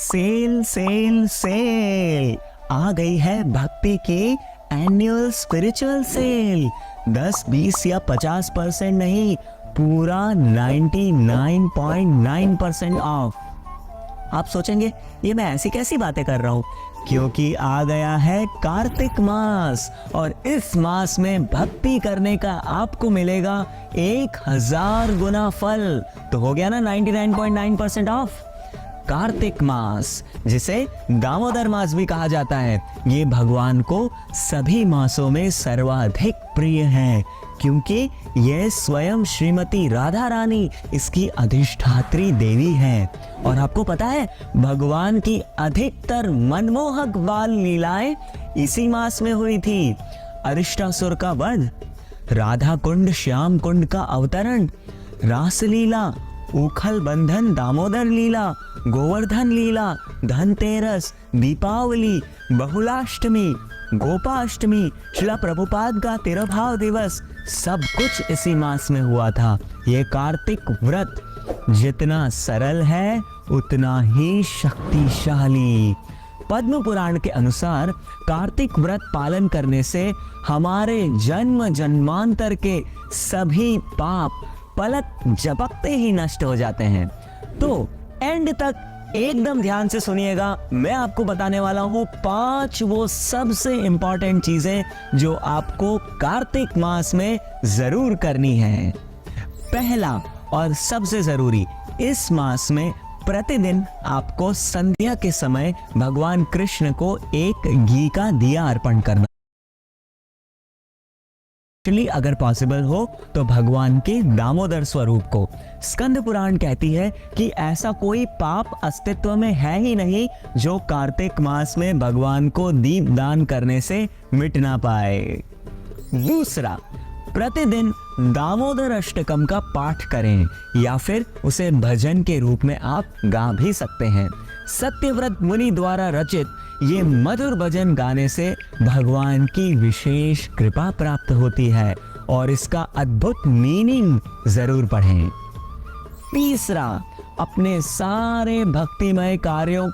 Cell cell cell आ गई है भक्ति की एनुअल स्पिरिचुअल सेल। 10, 20 या 50% नहीं, पूरा 99.9% ऑफ। आप सोचेंगे ये मैं ऐसी कैसी बातें कर रहा हूँ, क्योंकि आ गया है कार्तिक मास और इस मास में भक्ति करने का आपको मिलेगा 1000 गुना फल। तो हो गया ना 99.9% ऑफ। कार्तिक मास, जिसे दामोदर मास भी कहा जाता है, ये भगवान को सभी मासों में सर्वाधिक प्रिय है, क्योंकि यह स्वयं श्रीमती राधा रानी इसकी अधिष्ठात्री देवी है। और आपको पता है भगवान की अधिकतर मनमोहक बाल लीलाएं इसी मास में हुई थी। अरिष्टासुर का वध, राधा कुंड श्याम कुंड का अवतरण, रासलीला, उखल बंधन दामोदर लीला, गोवर्धन लीला, धनतेरस, दीपावली, बहुलाष्टमी, गोपाष्टमी, शिला प्रभुपाद का तिरुभाव दिवस, सब कुछ इसी मास में हुआ था। ये कार्तिक व्रत जितना सरल है उतना ही शक्तिशाली। पद्म पुराण के अनुसार कार्तिक व्रत पालन करने से हमारे जन्म जन्मांतर के सभी पाप पलक झपकते ही नष्ट हो जाते हैं। तो एंड तक एकदम ध्यान से सुनिएगा, मैं आपको बताने वाला हूं 5 वो सबसे इंपॉर्टेंट चीजें जो आपको कार्तिक मास में जरूर करनी है। पहला और सबसे जरूरी, इस मास में प्रतिदिन आपको संध्या के समय भगवान कृष्ण को एक घी का दिया अर्पण करना। अगर पॉसिबल हो तो भगवान के दामोदर स्वरूप को। स्कंद पुराण कहती है कि ऐसा कोई पाप अस्तित्व में है ही नहीं जो कार्तिक मास में भगवान को दीप दान करने से मिट ना पाए। दूसरा, प्रतिदिन दामोदर अष्टकम का पाठ करें या फिर उसे भजन के रूप में आप गा भी सकते हैं। सत्यव्रत मुनि द्वारा रचित ये मधुर भजन गाने से भगवान की विशेष कृपा प्राप्त होती है और इसका अद्भुत मीनिंग जरूर पढ़ें। तीसरा, अपने सारे भक्तिमय कार्यों